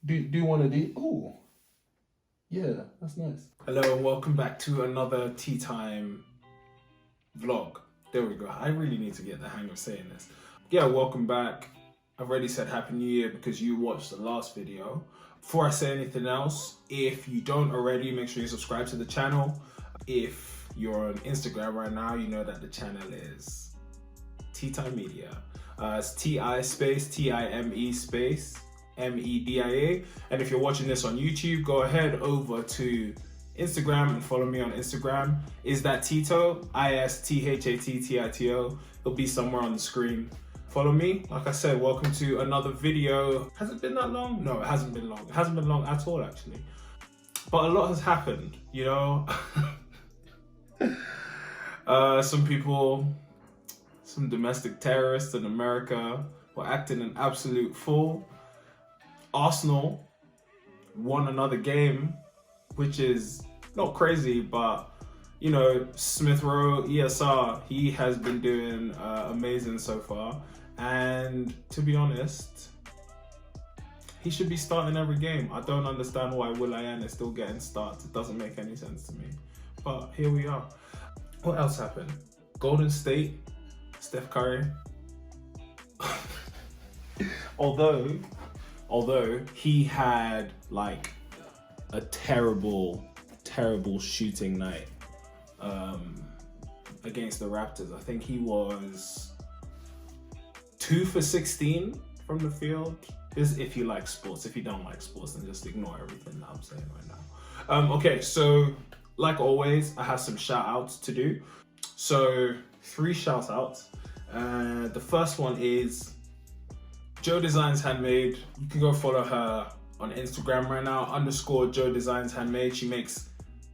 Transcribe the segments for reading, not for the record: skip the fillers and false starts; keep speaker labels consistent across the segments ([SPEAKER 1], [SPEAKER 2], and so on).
[SPEAKER 1] Do one of these. Ooh. Yeah, that's nice. Hello and welcome back to another tea time vlog. There we go. I really need to get the hang of saying this. Yeah, welcome back. I've already said Happy New Year because you watched the last video. Before I say anything else, if you don't already, make sure you subscribe to the channel. If you're on Instagram right now, you know that the channel is Tea Time Media. It's T-I space T-I-M-E space M-E-D-I-A. And if you're watching this on YouTube, go ahead over to Instagram and follow me on Instagram. Is that Tito? I-S-T-H-A-T-T-I-T-O. It'll be somewhere on the screen. Follow me. Like I said, welcome to another video. Has it been that long? No, it hasn't been long. It hasn't been long at all, actually. But a lot has happened, you know? Some people, some domestic terrorists in America were acting an absolute fool. Arsenal won another game, which is not crazy, but you know, Smith Rowe, ESR, he has been doing amazing so far. And to be honest, he should be starting every game. I don't understand why Will.i.am is still getting starts. It doesn't make any sense to me. But here we are. What else happened? Golden State, Steph Curry. Although he had like a terrible shooting night against the Raptors. I think he was 2 for 16 from the field. This is if you like sports. If you don't like sports, then just ignore everything that I'm saying right now. Okay, so like always, I have some shout outs to do. So 3 shout outs. The first one is Joe Designs Handmade. You can go follow her on Instagram right now, _Joe Designs Handmade. She makes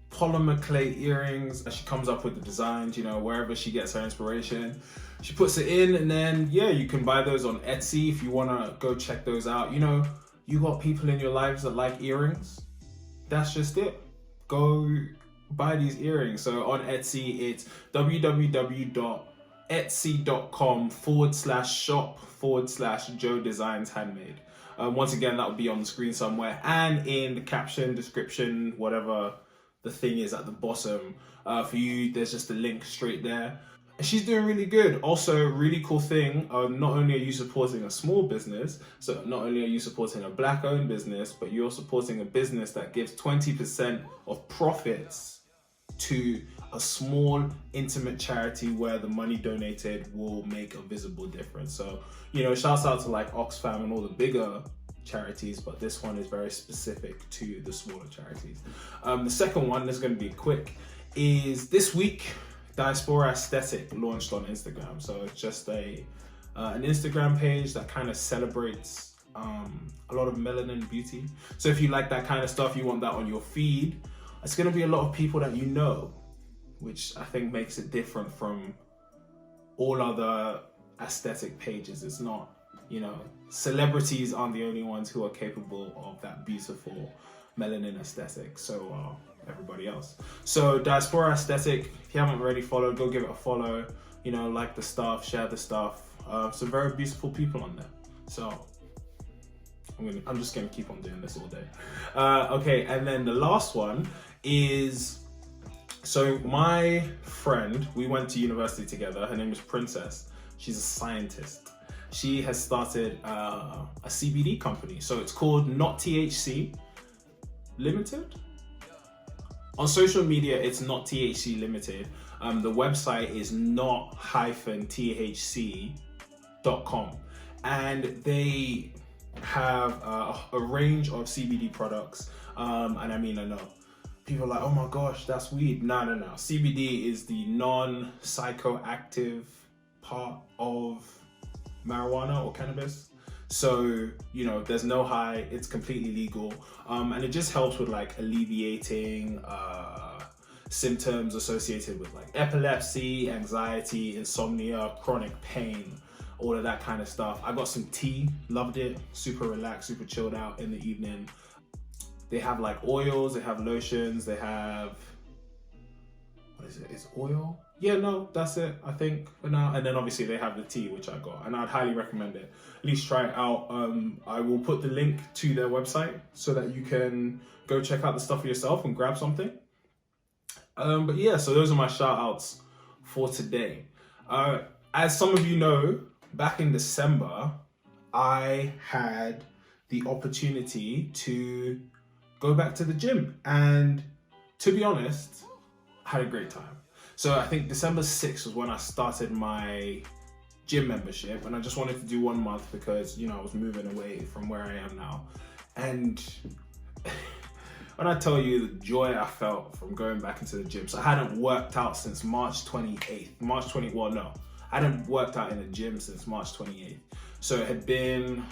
[SPEAKER 1] polymer clay earrings. She comes up with the designs, you know, wherever she gets her inspiration. She puts it in, and then, yeah, you can buy those on Etsy if you wanna go check those out. You know, you got people in your lives that like earrings. That's just it. Go buy these earrings. So on Etsy, it's www.etsy.com/shop/Joe Designs Handmade. Once again, that will be on the screen somewhere, and in the caption, description, whatever the thing is at the bottom. For you, there's just a link straight there. And she's doing really good. Also, really cool thing, not only are you supporting a small business, so not only are you supporting a Black-owned business, but you're supporting a business that gives 20% of profits to a small, intimate charity where the money donated will make a visible difference. So, you know, shouts out to like Oxfam and all the bigger charities, but this one is very specific to the smaller charities. The second one is going to be quick, is this week, Diaspora Aesthetic launched on Instagram. So it's just an Instagram page that kind of celebrates a lot of melanin beauty. So if you like that kind of stuff, you want that on your feed, it's going to be a lot of people that you know, which I think makes it different from all other aesthetic pages. It's not, you know, celebrities aren't the only ones who are capable of that beautiful melanin aesthetic. So everybody else. So Diaspora Aesthetic, if you haven't already followed, go give it a follow. You know, like the stuff, share the stuff. Some very beautiful people on there. So I'm just gonna keep on doing this all day. Okay, and then the last one is, so my friend, we went to university together. Her name is Princess. She's a scientist. She has started a CBD company. So it's called Not THC Limited. On social media, it's Not THC Limited. The website is not-thc.com. And they have a range of CBD products. And I mean, I know people are like, oh my gosh, that's weed. No. CBD is the non-psychoactive part of marijuana or cannabis. So, you know, there's no high, it's completely legal. And it just helps with like alleviating symptoms associated with like epilepsy, anxiety, insomnia, chronic pain, all of that kind of stuff. I got some tea, loved it, super relaxed, super chilled out in the evening. They have like oils, they have lotions, they have, what is it? It's oil? yeah, no, that's it, I think, for now. And then obviously they have the tea, which I got, and I'd highly recommend it. At least try it out. I will put the link to their website so that you can go check out the stuff for yourself and grab something. But yeah, so those are my shout outs for today. As some of you know, back in December, I had the opportunity to go back to the gym. And to be honest, I had a great time. So I think December 6th was when I started my gym membership, and I just wanted to do 1 month because, you know, I was moving away from where I am now. And when I tell you the joy I felt from going back into the gym, so I hadn't worked out since March 28th. Well, no, I hadn't worked out in the gym since March 28th. So it had been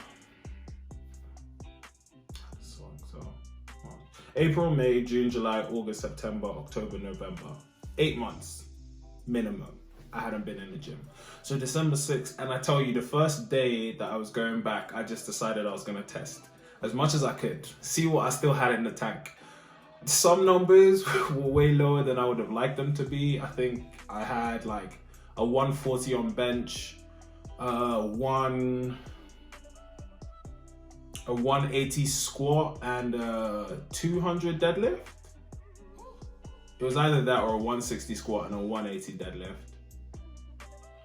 [SPEAKER 1] April, May, June, July, August, September, October, November. 8 months minimum I hadn't been in the gym. So December 6th, and I tell you, the first day that I was going back, I just decided I was going to test as much as I could, see what I still had in the tank. Some numbers were way lower than I would have liked them to be. I think I had like a 140 on bench, a 180 squat, and a 200 deadlift. It was either that or a 160 squat and a 180 deadlift.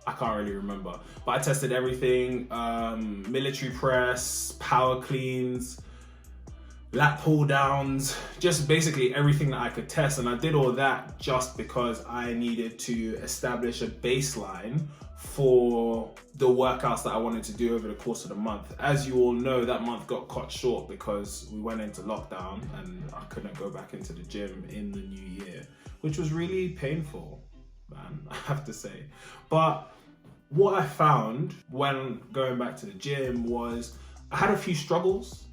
[SPEAKER 1] I can't really remember, but I tested everything, military press, power cleans, lat pull downs, just basically everything that I could test. And I did all that just because I needed to establish a baseline for the workouts that I wanted to do over the course of the month. As you all know, that month got cut short because we went into lockdown and I couldn't go back into the gym in the new year, which was really painful, man, I have to say. But what I found when going back to the gym was I had a few struggles.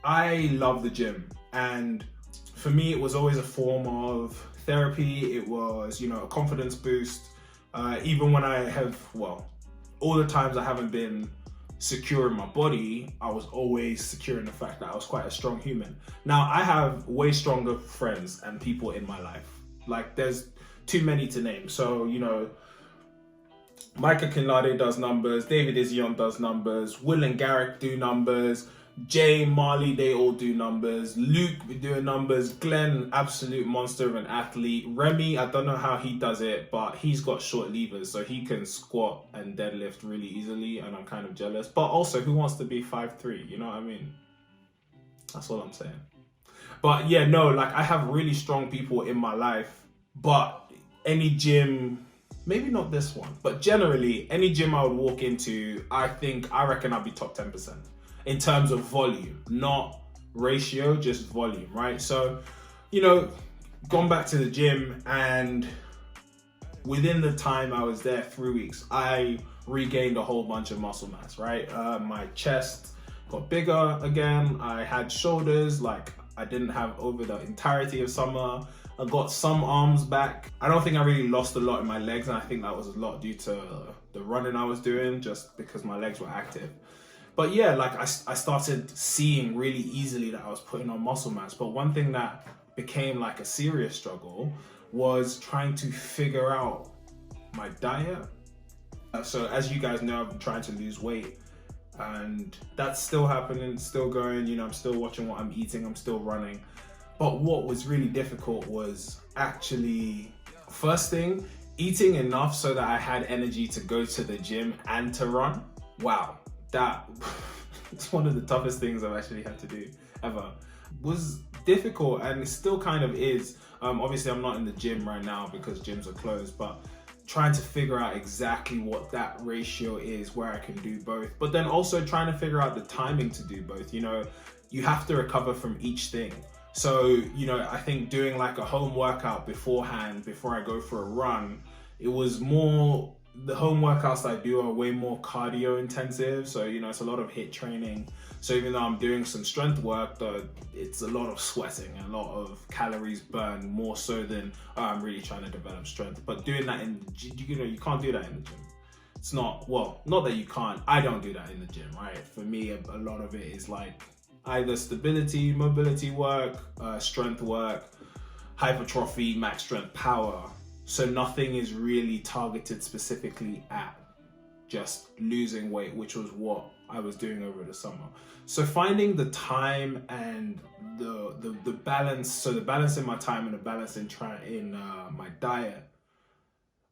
[SPEAKER 1] I love the gym, and for me it was always a form of therapy. It was, you know, a confidence boost. Even when I have, well, all the times I haven't been secure in my body, I was always secure in the fact that I was quite a strong human. Now, I have way stronger friends and people in my life. Like, there's too many to name. So, you know, Micah Kinlade does numbers, David Izion does numbers, Will and Garrick do numbers, Jay, Marley, they all do numbers. Luke be doing numbers. Glenn, absolute monster of an athlete. Remy, I don't know how he does it, but he's got short levers, so he can squat and deadlift really easily, and I'm kind of jealous. But also, who wants to be 5'3"? You know what I mean? That's all I'm saying. But yeah, no, like, I have really strong people in my life, but any gym, maybe not this one, but generally, any gym I would walk into, I reckon I'd be top 10%. In terms of volume, not ratio, just volume, right? So, you know, gone back to the gym, and within the time I was there, 3 weeks, I regained a whole bunch of muscle mass, right? My chest got bigger again. I had shoulders like I didn't have over the entirety of summer. I got some arms back. I don't think I really lost a lot in my legs, and I think that was a lot due to the running I was doing, just because my legs were active. But yeah, like I started seeing really easily that I was putting on muscle mass. But one thing that became like a serious struggle was trying to figure out my diet. So as you guys know, I've been trying to lose weight, and that's still happening, still going. You know, I'm still watching what I'm eating, I'm still running. But what was really difficult was actually, first thing, eating enough so that I had energy to go to the gym and to run. Wow. That it's one of the toughest things I've actually had to do ever. Was difficult, and it still kind of is. Obviously I'm not in the gym right now because gyms are closed, but trying to figure out exactly what that ratio is where I can do both, but then also trying to figure out the timing to do both. You know, you have to recover from each thing. So, you know, I think doing like a home workout beforehand, before I go for a run, it was more, the home workouts I do are way more cardio intensive. So, you know, it's a lot of HIIT training. So even though I'm doing some strength work, though, it's a lot of sweating, a lot of calories burned, more so than I'm really trying to develop strength. But doing that in, you know, you can't do that in the gym. It's not, well, not that you can't, I don't do that in the gym, right? For me, a lot of it is like either stability, mobility work, strength work, hypertrophy, max strength power. So nothing is really targeted specifically at just losing weight, which was what I was doing over the summer. So finding the time and the balance, so the balance in my time and the balance in my diet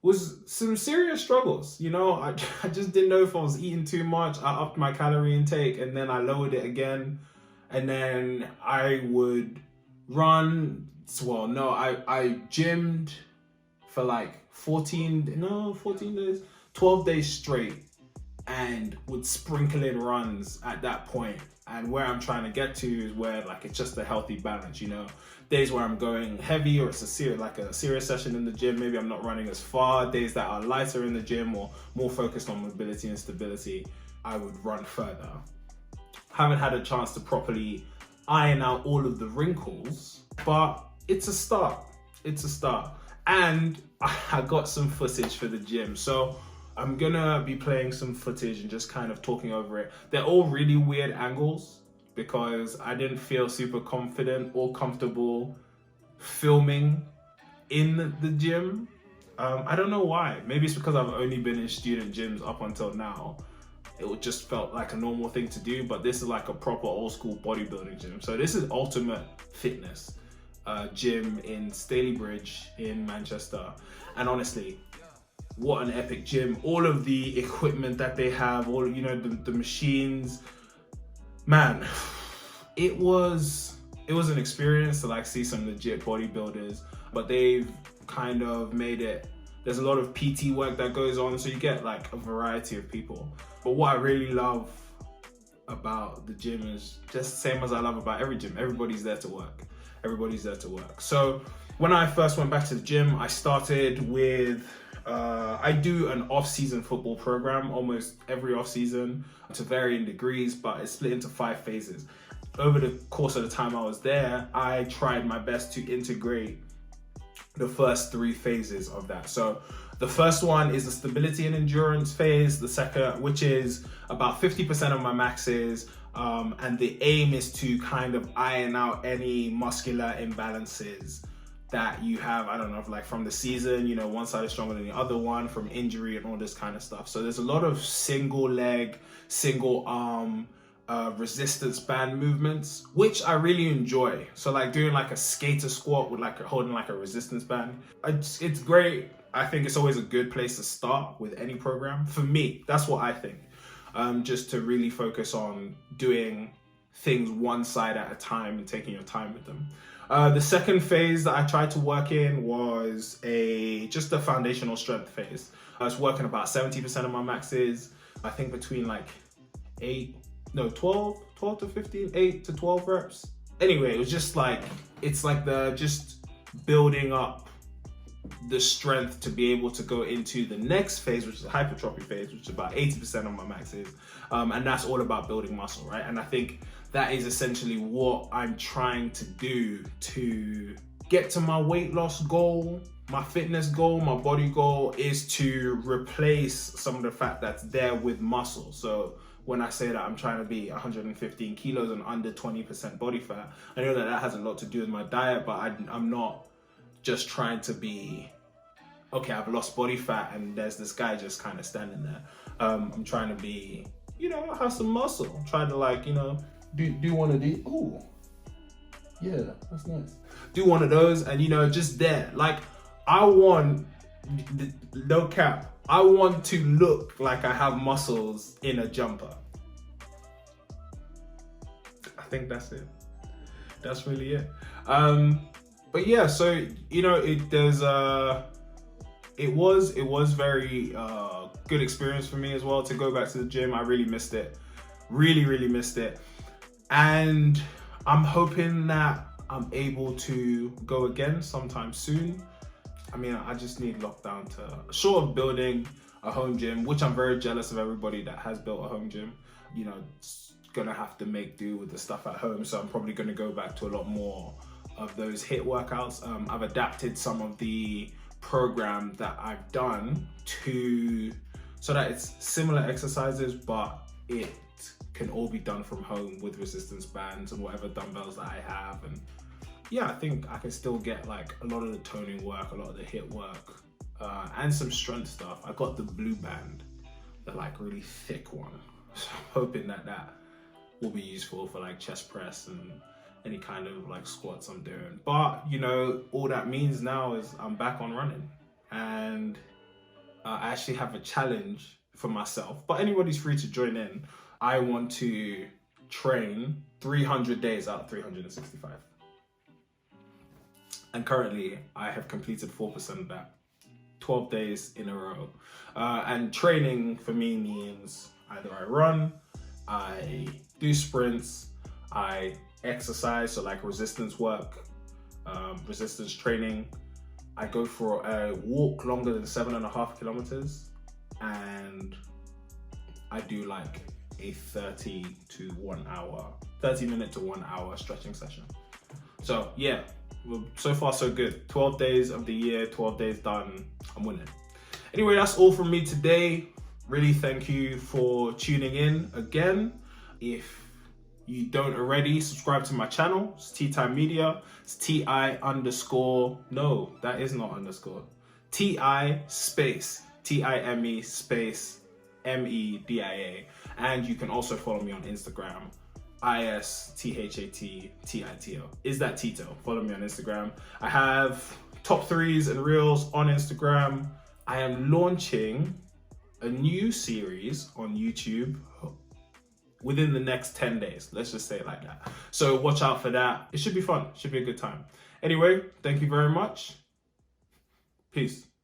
[SPEAKER 1] was some serious struggles. You know, I just didn't know if I was eating too much. I upped my calorie intake and then I lowered it again. And then I would run, well, no, I gymmed for like 14 days, 12 days straight, and would sprinkle in runs at that point. And where I'm trying to get to is where like it's just a healthy balance, you know. Days where I'm going heavy or it's a serious session in the gym, maybe I'm not running as far. Days that are lighter in the gym or more focused on mobility and stability, I would run further. Haven't had a chance to properly iron out all of the wrinkles, but it's a start. It's a start. And I got some footage for the gym. So I'm gonna be playing some footage and just kind of talking over it. They're all really weird angles because I didn't feel super confident or comfortable filming in the gym. I don't know why. Maybe it's because I've only been in student gyms up until now. It just felt like a normal thing to do, but this is like a proper old school bodybuilding gym. So this is Ultimate Fitness gym in Stalybridge in Manchester. And honestly, what an epic gym. All of the equipment that they have, all, you know, the machines, man, it was an experience to like see some legit bodybuilders, but they've kind of made it, there's a lot of PT work that goes on, so you get like a variety of people. But what I really love about the gym is just the same as I love about every gym. Everybody's there to work. Everybody's there to work. So when I first went back to the gym, I started with, I do an off-season football program almost every off-season to varying degrees, but it's split into 5 phases. Over the course of the time I was there, I tried my best to integrate the first 3 phases of that. So the first one is the stability and endurance phase, the second, which is about 50% of my maxes, and the aim is to kind of iron out any muscular imbalances that you have, I don't know, like from the season, you know, one side is stronger than the other one, from injury and all this kind of stuff. So there's a lot of single leg, single arm, resistance band movements, which I really enjoy. So like doing like a skater squat with like holding like a resistance band, it's great. I think it's always a good place to start with any program. For me, that's what I think. Just to really focus on doing things one side at a time and taking your time with them. The second phase that I tried to work in was just a foundational strength phase. I was working about 70% of my maxes, I think between like 12 to 15, 8 to 12 reps. Anyway, it was just like, it's like just building up the strength to be able to go into the next phase, which is the hypertrophy phase, which is about 80% of my maxes. And that's all about building muscle, right? And I think that is essentially what I'm trying to do to get to my weight loss goal, my fitness goal, my body goal, is to replace some of the fat that's there with muscle. So when I say that I'm trying to be 115 kilos and under 20% body fat, I know that has a lot to do with my diet, but I'm not just trying to be, okay, I've lost body fat and there's this guy just kind of standing there. I'm trying to be, you know, have some muscle. I'm trying to like, you know, do one of these. Ooh, yeah, that's nice. Do one of those and, you know, just there. Like, I want, no cap, I want to look like I have muscles in a jumper. I think that's it. That's really it. But yeah, so, you know, it was very good experience for me as well to go back to the gym. I really missed it. Really missed it. And I'm hoping that I'm able to go again sometime soon. I mean, I just need lockdown to, short of building a home gym, which I'm very jealous of everybody that has built a home gym. You know, it's gonna have to make do with the stuff at home. So I'm probably gonna go back to a lot more of those HIIT workouts. I've adapted some of the program that I've done so that it's similar exercises, but it can all be done from home with resistance bands and whatever dumbbells that I have. And yeah, I think I can still get like a lot of the toning work, a lot of the hit work, and some strength stuff. I got the blue band, the like really thick one. So I'm hoping that that will be useful for like chest press and any kind of like squats I'm doing. But you know, all that means now is I'm back on running, and I actually have a challenge for myself, but anybody's free to join in. I want to train 300 days out of 365. And currently I have completed 4% of that, 12 days in a row. And training for me means either I run, I do sprints, I exercise, so like resistance work, resistance training. I go for a walk longer than 7.5 kilometers, and I do like a 30 minute to 1 hour stretching session. So yeah, well, so far so good. 12 days of the year, 12 days done, I'm winning. Anyway, that's all from me today. Really thank you for tuning in again. If you don't already, subscribe to my channel. It's Tea Time Media. It's no, that is not underscore. TI space, TIME space MEDIA. And you can also follow me on Instagram, ISTHATTITO. Is that Tito? Follow me on Instagram. I have top threes and reels on Instagram. I am launching a new series on YouTube within the next 10 days. Let's just say it like that. So watch out for that. It should be fun. It should be a good time. Anyway, thank you very much. Peace.